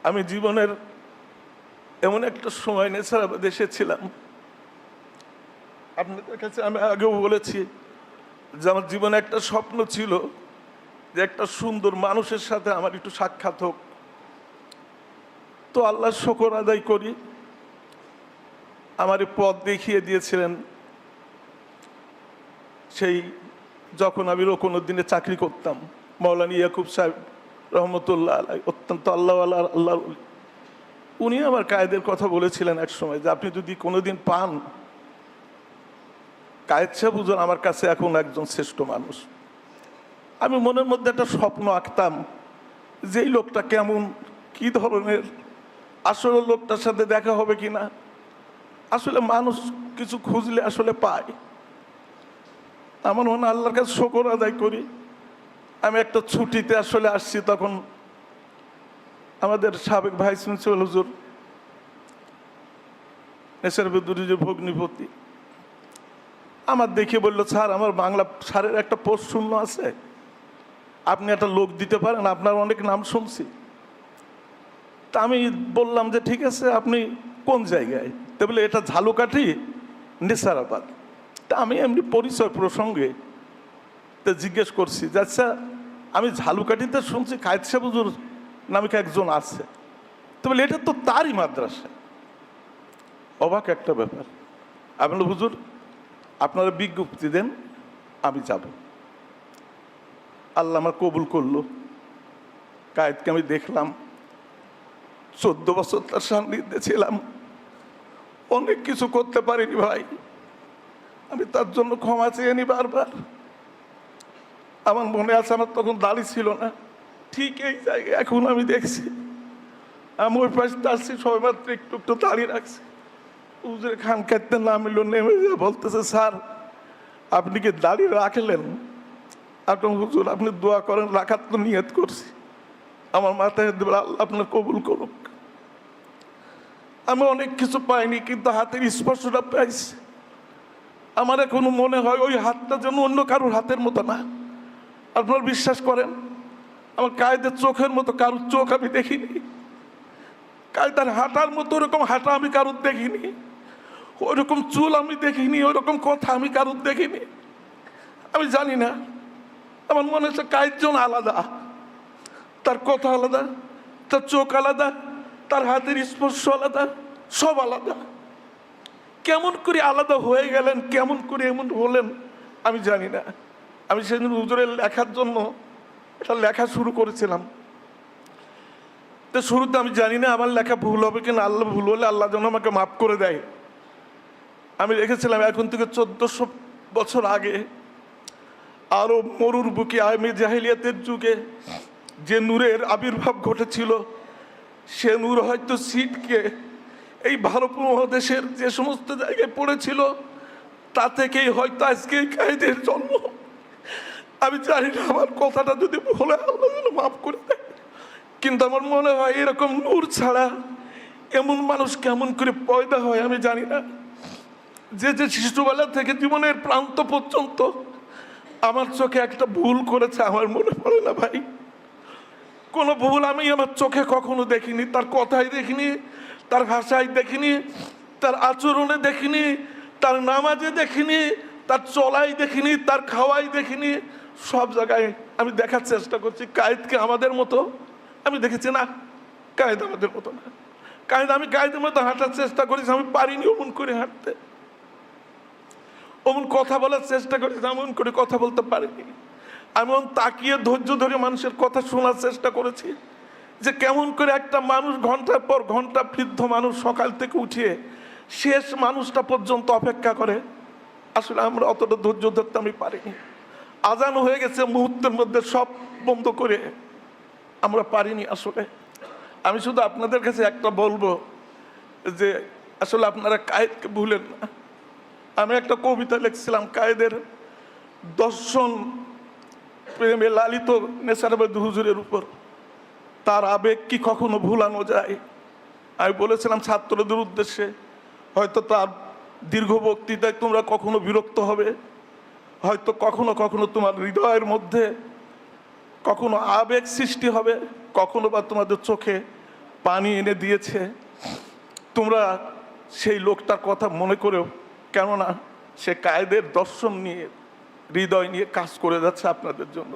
আমি জীবনের এমন একটা সময় নেশারাবাদ এসেছিলাম, আপনাদের কাছে আমি আগেও বলেছি যে আমার জীবনে একটা স্বপ্ন ছিল যে একটা সুন্দর মানুষের সাথে আমার একটু সাক্ষাৎ হোক। তো আল্লাহর শুকর আদায় করি, আমার পথ দেখিয়ে দিয়েছিলেন সেই যখন আমি রোকনউদ্দিনে চাকরি করতাম। মৌলানা ইয়াকুব সাহেব রহমতুল্লাহ আলাই, অত্যন্ত আল্লাহ, উনি আমার কায়েদের কথা বলেছিলেন এক সময় যে আপনি যদি কোনোদিন পান, কায়েদ সাহেব হুজুর আমার কাছে এখন একজন শ্রেষ্ঠ মানুষ। আমি মনের মধ্যে একটা স্বপ্ন আঁকতাম যে এই লোকটা কেমন, কি ধরনের, আসলে লোকটার সাথে দেখা হবে কিনা। আসলে মানুষ কিছু খুঁজলে আসলে পায়। আমার মনে হয় আল্লাহর কাছে শুকর আদায় করি, আমি একটা ছুটিতে আসলে আসছি, তখন আমাদের সাবেক ভাইস প্রিন্সিপাল হুজুর নেসার বেদুরুজের ভগ্নিপতি আমার দেখে বললো, স্যার আমার বাংলা স্যারের একটা পোস্ট শূন্য আছে, আপনি একটা লোক দিতে পারেন, আপনার অনেক নাম শুনছি। তা আমি বললাম যে ঠিক আছে, আপনি কোন জায়গায়? তা বলে এটা ঝালুকাঠি নেসারাবাদ। তা আমি এমনি পরিচয় প্রসঙ্গে তা জিজ্ঞেস করছি যে আচ্ছা, আমি ঝালুকাঠিতে শুনছি কায়েদ সাহেব হুজুর নামে একজন আছে, তো বলে এটা তো তারই মাদ্রাসা। অবাক একটা ব্যাপার। আমি বললাম হুজুর আপনারা বিজ্ঞপ্তি দেন, আমি যাব। আল্লাহ আমার কবুল করলো, কায়েদকে আমি দেখলাম, 14 বছর তার সান্নিধ্যে ছিলাম, অনেক কিছু করতে পারিনি ভাই, আমি তার জন্য ক্ষমা চেয়ে নি বারবার। আমার মনে আছে আমার তখন দাড়ি ছিল না, ঠিক এই জায়গায় এখন আমি দেখছি আমি ওই পাশে আসছি, সবেমাত্র একটু একটু দাঁড়িয়ে রাখছি, হুজুর খান কাটতে নামিল, নেমে যা বলতেছে স্যার আপনি কি দাঁড়িয়ে রাখলেন? এখন হুজুর আপনি দোয়া করেন, রাখার তো নিয়ত করছি। আমার মাথায় আল্লাহ আপনার কবুল করুক। আমি অনেক কিছু পাইনি, কিন্তু হাতের স্পর্শটা পাইছি। আমার এখনো মনে হয় ওই হাতটা যেন অন্য কারোর হাতের মতো না। আপনারা বিশ্বাস করেন, আমার কায়েদের চোখের মতো কারোর চোখ আমি দেখিনি, কায়েদার হাঁটার মতো ওরকম হাঁটা আমি কারোর দেখিনি, ওইরকম চুল আমি দেখিনি, ওইরকম কথা আমি কারোর দেখিনি। আমি জানি না, আমার মনে হচ্ছে কায়েদজন আলাদা, তার কথা আলাদা, তার চোখ আলাদা, তার হাতের স্পর্শ আলাদা, সব আলাদা। কেমন করে আলাদা হয়ে গেলেন, কেমন করে এমন হলেন আমি জানি না। আমি সেদিন হুজুরের লেখার জন্য একটা লেখা শুরু করেছিলাম, তো শুরুতে আমি জানি না আমার লেখা ভুল হবে কিনা, আল্লাহ ভুল হলে আল্লাহ যেন আমাকে মাফ করে দেয়। আমি লিখেছিলাম এখন থেকে 1400 বছর আগে আরব মরুর বুকে আয়মে জাহিলিয়াতের যুগে যে নূরের আবির্ভাব ঘটেছিল, সে নূর হয়তো সিটকে এই ভারত মহাদেশের যে সমস্ত জায়গায় পড়েছিল, তা থেকেই হয়তো আজকে কায়েদের জন্ম। আমি জানি না আমার কথাটা যদি ভুলে আল্লাহ যেন মাফ করে দেয়, কিন্তু আমার মনে হয় এরকম নূর ছাড়া এমন মানুষ কেমন করে পয়দা হয় আমি জানি না। যে যে শিশুবেলা থেকে জীবনের প্রান্ত পর্যন্ত আমার চোখে একটা ভুল করেছে আমার মনে পড়ে না ভাই। কোনো ভুল আমি আমার চোখে কখনো দেখিনি, তার কথাই দেখিনি, তার ভাষায় দেখিনি, তার আচরণে দেখিনি, তার নামাজে দেখিনি, তার চলাই দেখিনি, তার খাওয়াই দেখিনি। সব জায়গায় আমি দেখার চেষ্টা করছি কায়েদকে আমাদের মতো। আমি দেখেছি না, কায়েদ আমাদের মতো না। আমি কায়েদের মতো হাঁটার চেষ্টা করেছি, আমি পারিনি অমন করে হাঁটতে, অমন কথা বলার চেষ্টা করেছি, এমন করে কথা বলতে পারিনি। আমি তাকিয়ে ধৈর্য ধরে মানুষের কথা শোনার চেষ্টা করেছি যে কেমন করে একটা মানুষ ঘন্টার পর ঘন্টা, বৃদ্ধ মানুষ সকাল থেকে উঠিয়ে শেষ মানুষটা পর্যন্ত অপেক্ষা করে। আসলে আমরা অতটা ধৈর্য ধরতে আমি পারিনি। আজান হয়ে গেছে মুহূর্তের মধ্যে সব বন্ধ করে, আমরা পারিনি আসলে। আমি শুধু আপনাদের কাছে একটা বলবো যে আসলে আপনারা কায়েদকে ভুলেন না। আমি একটা কবিতা লিখছিলাম কায়েদের দর্শন প্রেমে লালিত নেসারাবাদ হুজুরের উপর, তার আবেগ কি কখনো ভুলানো যায়। আমি বলেছিলাম ছাত্রদের উদ্দেশ্যে, হয়তো তার দীর্ঘ বক্তৃতায় তোমরা কখনো বিরক্ত হবে, হয়তো কখনো কখনো তোমার হৃদয়ের মধ্যে কখনো আবেগ সৃষ্টি হবে, কখনো বা তোমাদের চোখে পানি এনে দিয়েছে, তোমরা সেই লোকটার কথা মনে করেও, কেননা সে কায়েদের দর্শন নিয়ে, হৃদয় নিয়ে কাজ করে যাচ্ছে আপনাদের জন্য।